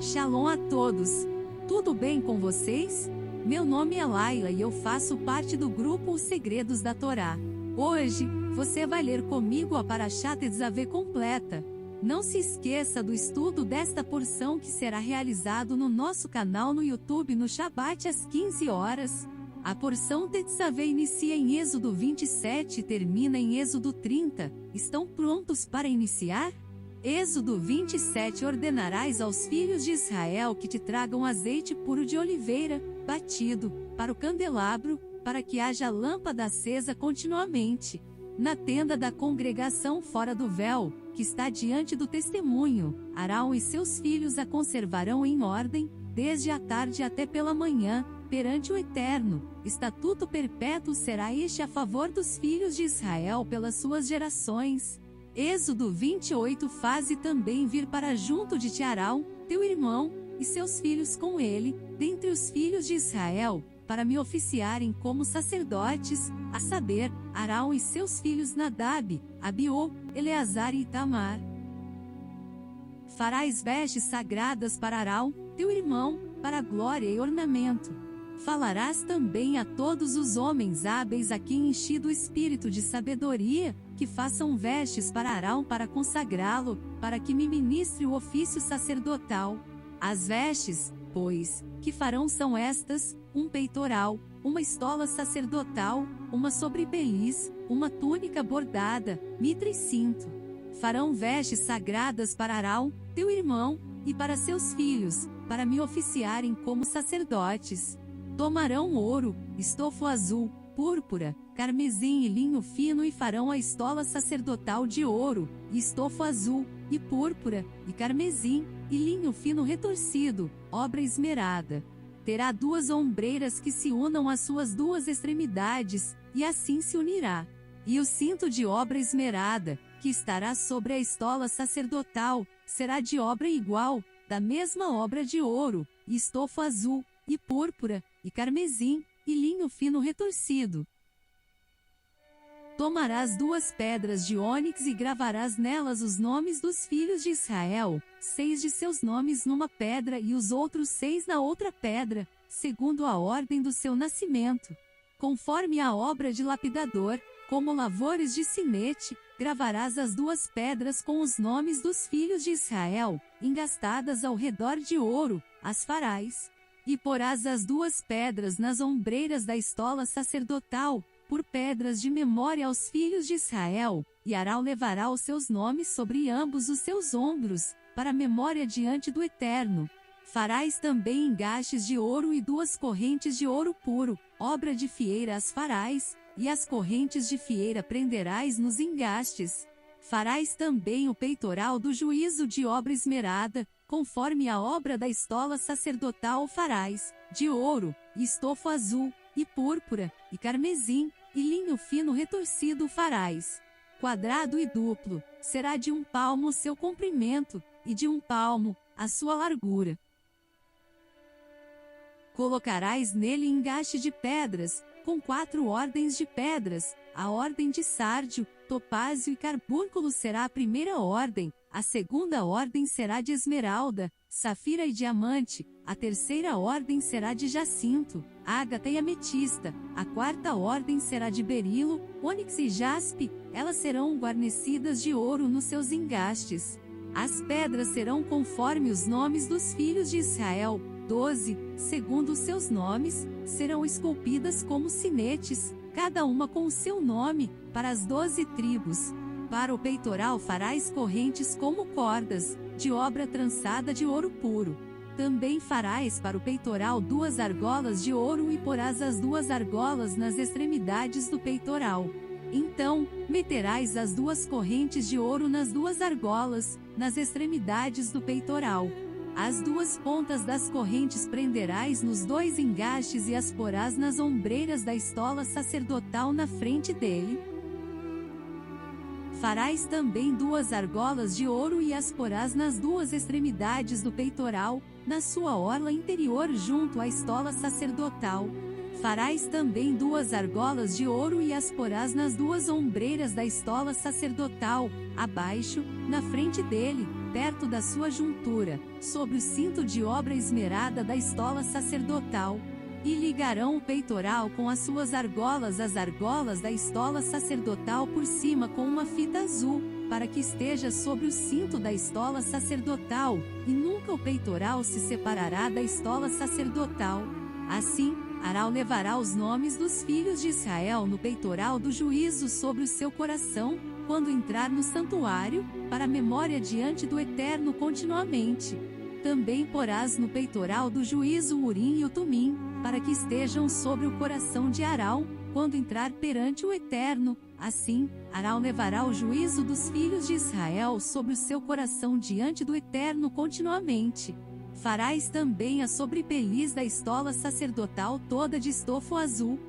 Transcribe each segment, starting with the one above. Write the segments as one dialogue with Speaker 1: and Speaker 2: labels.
Speaker 1: Shalom a todos! Tudo bem com vocês? Meu nome é Laila e eu faço parte do grupo Os Segredos da Torá. Hoje, você vai ler comigo a Parashat Tetzaveh completa. Não se esqueça do estudo desta porção que será realizado no nosso canal no YouTube no Shabat às 15 horas. A porção Tetzaveh inicia em Êxodo 27 e termina em Êxodo 30. Estão prontos para iniciar? Êxodo 27. Ordenarás aos filhos de Israel que te tragam azeite puro de oliveira, batido, para o candelabro, para que haja lâmpada acesa continuamente. Na tenda da congregação fora do véu, que está diante do testemunho, Arão e seus filhos a conservarão em ordem, desde a tarde até pela manhã, perante o Eterno. Estatuto perpétuo será este a favor dos filhos de Israel pelas suas gerações. Êxodo 28. Faze também vir para junto de ti Arão, teu irmão, e seus filhos com ele, dentre os filhos de Israel, para me oficiarem como sacerdotes, a saber, Arão e seus filhos Nadab, Abiú, Eleazar e Itamar. Farás vestes sagradas para Arão, teu irmão, para glória e ornamento. Falarás também a todos os homens hábeis a quem enchi do espírito de sabedoria, que façam vestes para Arão para consagrá-lo, para que me ministre o ofício sacerdotal. As vestes, pois, que farão são estas: um peitoral, uma estola sacerdotal, uma sobrepeliz, uma túnica bordada, mitra e cinto. Farão vestes sagradas para Arão, teu irmão, e para seus filhos, para me oficiarem como sacerdotes. Tomarão ouro, estofo azul, púrpura, carmesim e linho fino e farão a estola sacerdotal de ouro, e estofo azul, e púrpura, e carmesim, e linho fino retorcido, obra esmerada. Terá 2 ombreiras que se unam às suas 2 extremidades, e assim se unirá. E o cinto de obra esmerada, que estará sobre a estola sacerdotal, será de obra igual, da mesma obra de ouro, e estofo azul, e púrpura, e carmesim, e linho fino retorcido. Tomarás 2 pedras de ônix e gravarás nelas os nomes dos filhos de Israel, 6 de seus nomes numa pedra e os outros 6 na outra pedra, segundo a ordem do seu nascimento. Conforme a obra de lapidador, como lavores de sinete, gravarás as 2 pedras com os nomes dos filhos de Israel, engastadas ao redor de ouro, as farás. E porás as 2 pedras nas ombreiras da estola sacerdotal, por pedras de memória aos filhos de Israel, e Arão levará os seus nomes sobre ambos os seus ombros, para memória diante do Eterno. Farás também engastes de ouro e 2 correntes de ouro puro, obra de fieira as farás, e as correntes de fieira prenderás nos engastes. Farás também o peitoral do juízo de obra esmerada, conforme a obra da estola sacerdotal farás, de ouro, e estofo azul, e púrpura, e carmesim, e linho fino retorcido farás. Quadrado e duplo, será de 1 palmo o seu comprimento, e de 1 palmo, a sua largura. Colocarás nele engaste de pedras, com 4 ordens de pedras, a ordem de sárdio, topázio e carbúnculo será a primeira ordem, a segunda ordem será de esmeralda, safira e diamante, a terceira ordem será de jacinto, ágata e ametista, a 4ª ordem será de berilo, ônix e jaspe, elas serão guarnecidas de ouro nos seus engastes. As pedras serão conforme os nomes dos filhos de Israel, 12, segundo os seus nomes, serão esculpidas como sinetes, cada uma com o seu nome, para as 12 tribos. Para o peitoral farás correntes como cordas, de obra trançada de ouro puro. Também farás para o peitoral 2 argolas de ouro e porás as 2 argolas nas extremidades do peitoral. Então, meterás as 2 correntes de ouro nas 2 argolas, nas extremidades do peitoral. As 2 pontas das correntes prenderás nos 2 engastes e as porás nas ombreiras da estola sacerdotal na frente dele. Farás também 2 argolas de ouro e as porás nas 2 extremidades do peitoral, na sua orla interior junto à estola sacerdotal. Farás também 2 argolas de ouro e as porás nas 2 ombreiras da estola sacerdotal, abaixo, na frente dele, perto da sua juntura, sobre o cinto de obra esmerada da estola sacerdotal. E ligarão o peitoral com as suas argolas, as argolas da estola sacerdotal por cima com uma fita azul, para que esteja sobre o cinto da estola sacerdotal, e nunca o peitoral se separará da estola sacerdotal. Assim, Arão levará os nomes dos filhos de Israel no peitoral do juízo sobre o seu coração, quando entrar no santuário, para memória diante do Eterno continuamente. Também porás no peitoral do juízo o Urim e o Tumim, para que estejam sobre o coração de Arão, quando entrar perante o Eterno. Assim, Arão levará o juízo dos filhos de Israel sobre o seu coração diante do Eterno continuamente. Farás também a sobrepeliz da estola sacerdotal toda de estofo azul.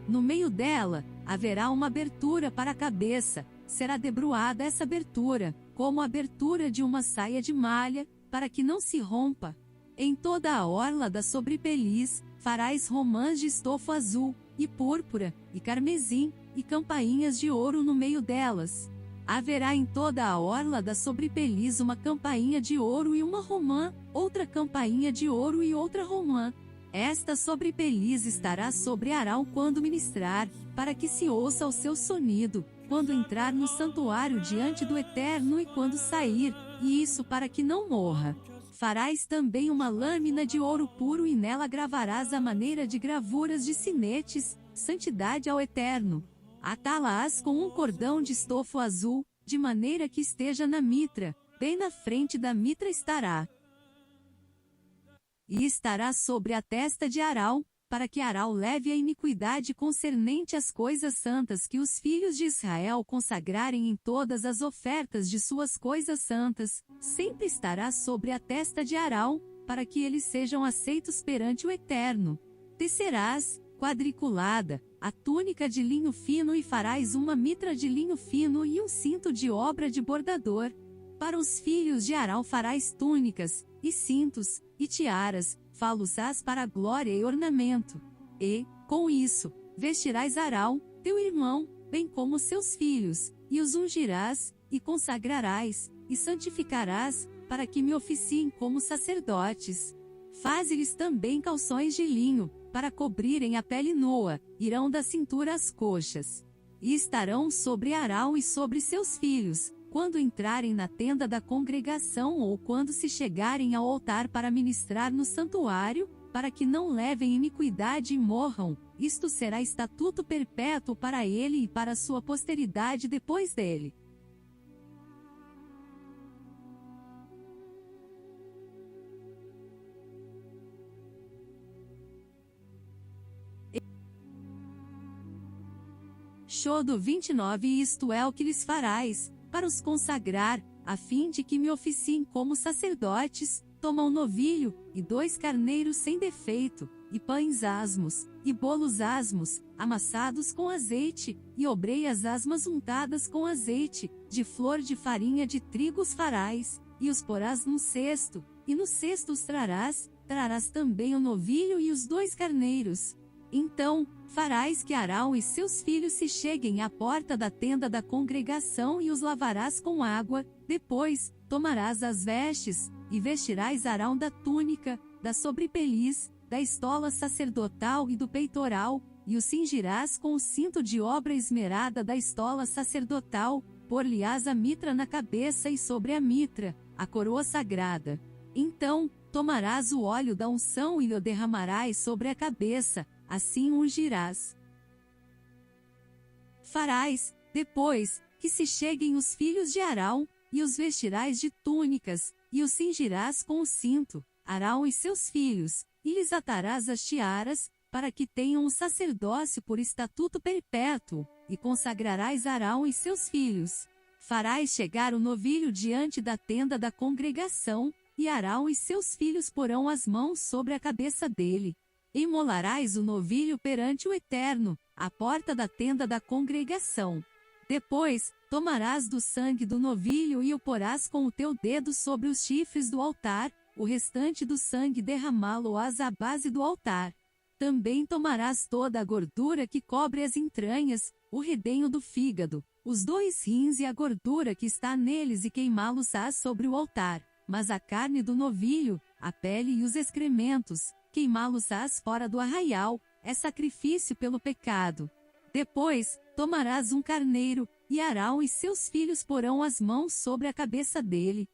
Speaker 1: No meio dela, haverá uma abertura para a cabeça, será debruada essa abertura, como a abertura de uma saia de malha, para que não se rompa. Em toda a orla da sobrepeliz, farás romãs de estofo azul, e púrpura, e carmesim, e campainhas de ouro no meio delas. Haverá em toda a orla da sobrepeliz uma campainha de ouro e uma romã, outra campainha de ouro e outra romã. Esta sobrepeliz estará sobre Arão quando ministrar, para que se ouça o seu sonido, quando entrar no santuário diante do Eterno e quando sair, e isso para que não morra. Farás também uma lâmina de ouro puro e nela gravarás a maneira de gravuras de sinetes, santidade ao Eterno. Atá-la-ás com um cordão de estofo azul, de maneira que esteja na mitra, bem na frente da mitra estará. E estará sobre a testa de Arão, para que Arão leve a iniquidade concernente às coisas santas que os filhos de Israel consagrarem em todas as ofertas de suas coisas santas, sempre estará sobre a testa de Arão, para que eles sejam aceitos perante o Eterno. Tecerás, quadriculada, a túnica de linho fino e farás uma mitra de linho fino e um cinto de obra de bordador. Para os filhos de Arão farás túnicas, e cintos, e tiaras, fá-los-ás para glória e ornamento. E, com isso, vestirás Arão, teu irmão, bem como seus filhos, e os ungirás, e consagrarás, e santificarás, para que me oficiem como sacerdotes. Faze-lhes também calções de linho, para cobrirem a pele nua, irão da cintura às coxas. E estarão sobre Arão e sobre seus filhos, quando entrarem na tenda da congregação ou quando se chegarem ao altar para ministrar no santuário, para que não levem iniquidade e morram. Isto será estatuto perpétuo para ele e para sua posteridade depois dele. Êxodo 29. Isto é o que lhes farás, para os consagrar, a fim de que me oficiem como sacerdotes. Toma um novilho, e 2 carneiros sem defeito, e pães asmos, e bolos asmos, amassados com azeite, e obreias asmas untadas com azeite, de flor de farinha de trigo os farás, e os porás num cesto, e no cesto os trarás também o novilho e os 2 carneiros. Então, farás que Arão e seus filhos se cheguem à porta da tenda da congregação e os lavarás com água. Depois, tomarás as vestes, e vestirás Arão da túnica, da sobrepeliz, da estola sacerdotal e do peitoral, e o cingirás com o cinto de obra esmerada da estola sacerdotal, por-lhe-ás a mitra na cabeça e sobre a mitra, a coroa sagrada. Então, tomarás o óleo da unção e o derramarás sobre a cabeça, assim ungirás. Farás, depois, que se cheguem os filhos de Arão, e os vestirás de túnicas, e os cingirás com o cinto, Arão e seus filhos, e lhes atarás as tiaras, para que tenham um sacerdócio por estatuto perpétuo, e consagrarás Arão e seus filhos. Farás chegar o novilho diante da tenda da congregação, e Arão e seus filhos porão as mãos sobre a cabeça dele. Imolarás o novilho perante o Eterno, à porta da tenda da congregação. Depois, tomarás do sangue do novilho e o porás com o teu dedo sobre os chifres do altar, o restante do sangue derramá-lo-ás à base do altar. Também tomarás toda a gordura que cobre as entranhas, o redenho do fígado, os 2 rins e a gordura que está neles, e queimá-los-ás sobre o altar. Mas a carne do novilho, a pele e os excrementos, queimá-los-ás fora do arraial, é sacrifício pelo pecado. Depois, tomarás um carneiro, e Arão e seus filhos porão as mãos sobre a cabeça dele.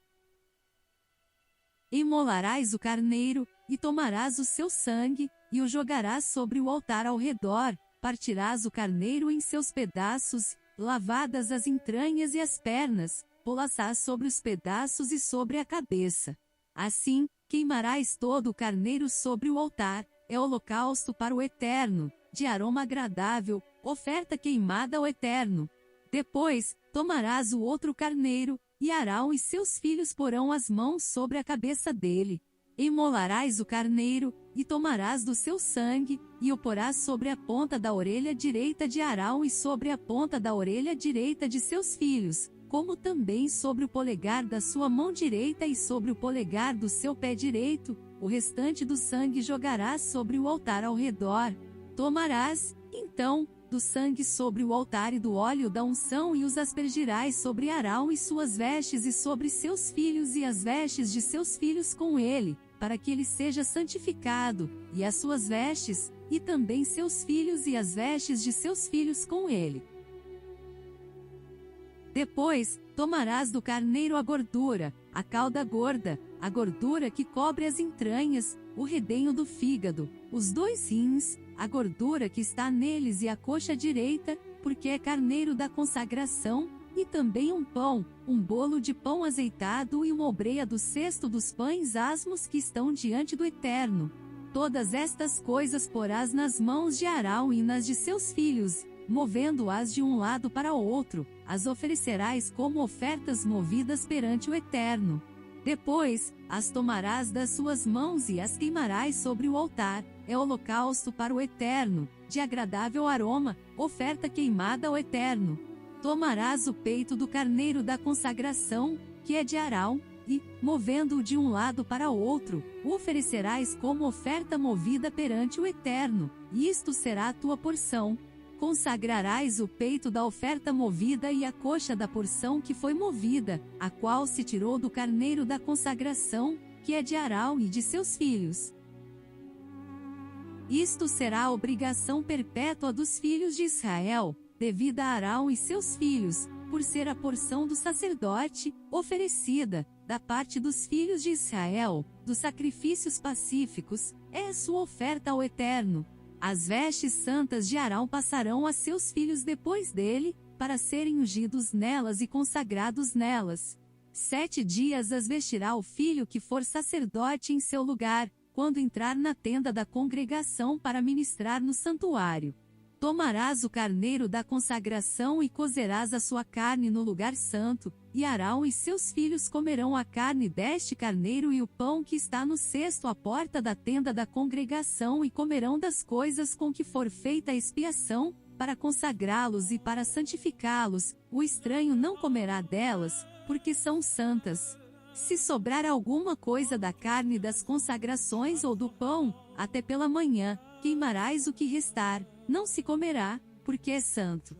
Speaker 1: Imolarás o carneiro, e tomarás o seu sangue, e o jogarás sobre o altar ao redor. Partirás o carneiro em seus pedaços, lavadas as entranhas e as pernas, pô-las-ás sobre os pedaços e sobre a cabeça. Assim, queimarás todo o carneiro sobre o altar, é holocausto para o Eterno, de aroma agradável, oferta queimada ao Eterno. Depois, tomarás o outro carneiro, e Arão e seus filhos porão as mãos sobre a cabeça dele. Imolarás o carneiro, e tomarás do seu sangue, e o porás sobre a ponta da orelha direita de Arão e sobre a ponta da orelha direita de seus filhos, como também sobre o polegar da sua mão direita e sobre o polegar do seu pé direito. O restante do sangue jogarás sobre o altar ao redor. Tomarás, então, do sangue sobre o altar e do óleo da unção, e os aspergirás sobre Arão e suas vestes e sobre seus filhos e as vestes de seus filhos com ele, para que ele seja santificado, e as suas vestes, e também seus filhos e as vestes de seus filhos com ele. Depois, tomarás do carneiro a gordura, a cauda gorda, a gordura que cobre as entranhas, o redenho do fígado, os 2 rins, a gordura que está neles e a coxa direita, porque é carneiro da consagração, e também um pão, um bolo de pão azeitado e uma obreia do cesto dos pães asmos que estão diante do Eterno. Todas estas coisas porás nas mãos de Arão e nas de seus filhos, movendo-as de um lado para o outro, as oferecerás como ofertas movidas perante o Eterno. Depois, as tomarás das suas mãos e as queimarás sobre o altar, é holocausto para o Eterno, de agradável aroma, oferta queimada ao Eterno. Tomarás o peito do carneiro da consagração, que é de Arão, e, movendo-o de um lado para o outro, o oferecerás como oferta movida perante o Eterno, e isto será a tua porção. Consagrarás o peito da oferta movida e a coxa da porção que foi movida, a qual se tirou do carneiro da consagração, que é de Arão e de seus filhos. Isto será a obrigação perpétua dos filhos de Israel, devida a Arão e seus filhos, por ser a porção do sacerdote, oferecida, da parte dos filhos de Israel, dos sacrifícios pacíficos, é a sua oferta ao Eterno. As vestes santas de Arão passarão a seus filhos depois dele, para serem ungidos nelas e consagrados nelas. 7 dias as vestirá o filho que for sacerdote em seu lugar, quando entrar na tenda da congregação para ministrar no santuário. Tomarás o carneiro da consagração e cozerás a sua carne no lugar santo, e Arão e seus filhos comerão a carne deste carneiro e o pão que está no cesto à porta da tenda da congregação, e comerão das coisas com que for feita a expiação, para consagrá-los e para santificá-los. O estranho não comerá delas, porque são santas. Se sobrar alguma coisa da carne das consagrações ou do pão, até pela manhã, queimarás o que restar, não se comerá, porque é santo.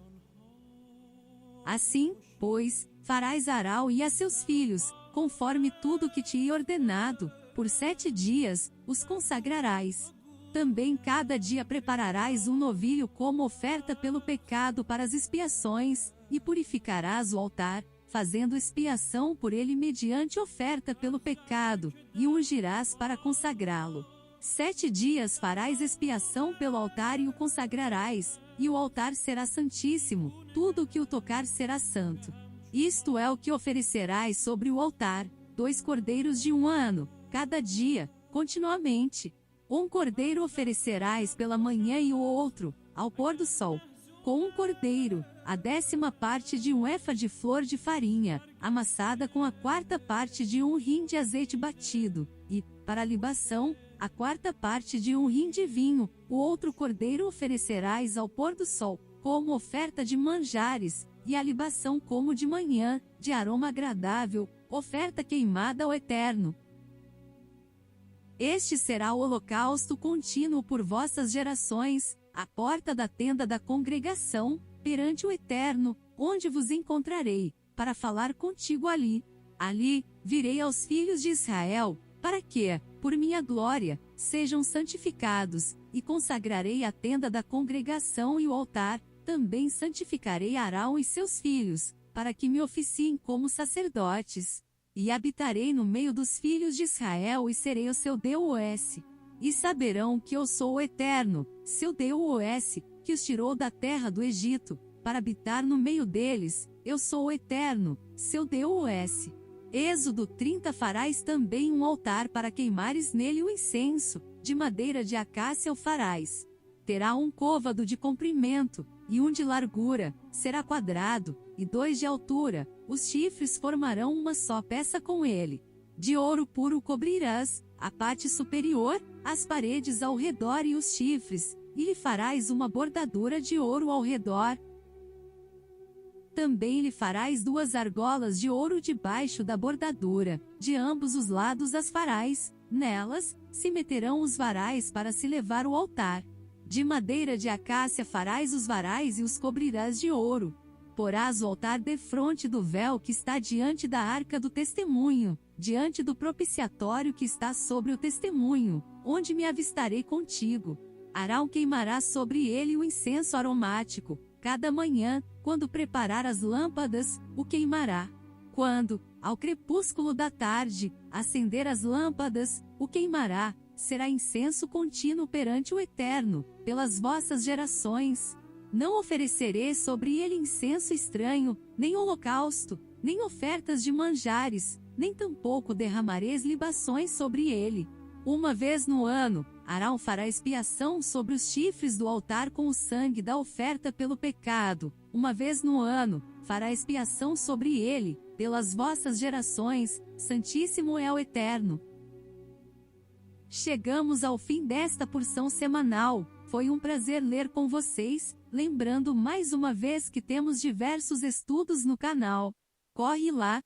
Speaker 1: Assim, pois, farás a Arão e a seus filhos, conforme tudo que te é ordenado, por 7 dias, os consagrarás. Também cada dia prepararás um novilho como oferta pelo pecado para as expiações, e purificarás o altar, fazendo expiação por ele mediante oferta pelo pecado, e o ungirás para consagrá-lo. 7 dias farás expiação pelo altar e o consagrarás, e o altar será santíssimo, tudo o que o tocar será santo. Isto é o que oferecerás sobre o altar: 2 cordeiros de 1 ano, cada dia, continuamente. Um cordeiro oferecerás pela manhã e o outro, ao pôr do sol. Com um cordeiro, a 10ª parte de um efa de flor de farinha, amassada com a 4ª parte de um rim de azeite batido, e, para a libação, a 4ª parte de um rim de vinho. O outro cordeiro oferecerás ao pôr do sol, como oferta de manjares, e a libação como de manhã, de aroma agradável, oferta queimada ao Eterno. Este será o holocausto contínuo por vossas gerações, à porta da tenda da congregação, perante o Eterno, onde vos encontrarei, para falar contigo ali. Ali, virei aos filhos de Israel, para que, por minha glória, sejam santificados, e consagrarei a tenda da congregação e o altar, também santificarei Arão e seus filhos, para que me oficiem como sacerdotes. E habitarei no meio dos filhos de Israel e serei o seu Deus. E saberão que eu sou o Eterno, seu Deus, que os tirou da terra do Egito, para habitar no meio deles. Eu sou o Eterno, seu Deus. Êxodo 30. Farás também um altar para queimares nele o incenso, de madeira de acácia o farás. Terá um côvado de comprimento, e um de largura, será quadrado, e 2 de altura, os chifres formarão uma só peça com ele. De ouro puro cobrirás a parte superior, as paredes ao redor e os chifres, e lhe farás uma bordadura de ouro ao redor. Também lhe farás 2 argolas de ouro debaixo da bordadura, de ambos os lados as farás, nelas se meterão os varais para se levar o altar. De madeira de acácia farás os varais e os cobrirás de ouro. Porás o altar defronte do véu que está diante da arca do testemunho, diante do propiciatório que está sobre o testemunho, onde me avistarei contigo. Arão queimará sobre ele o incenso aromático, cada manhã, quando preparar as lâmpadas, o queimará. Quando, ao crepúsculo da tarde, acender as lâmpadas, o queimará. Será incenso contínuo perante o Eterno, pelas vossas gerações. Não oferecerei sobre ele incenso estranho, nem holocausto, nem ofertas de manjares, nem tampouco derramareis libações sobre ele. Uma vez no ano, Arão fará expiação sobre os chifres do altar com o sangue da oferta pelo pecado. Uma vez no ano, fará expiação sobre ele, pelas vossas gerações. Santíssimo é o Eterno. Chegamos ao fim desta porção semanal. Foi um prazer ler com vocês, lembrando mais uma vez que temos diversos estudos no canal. Corre lá,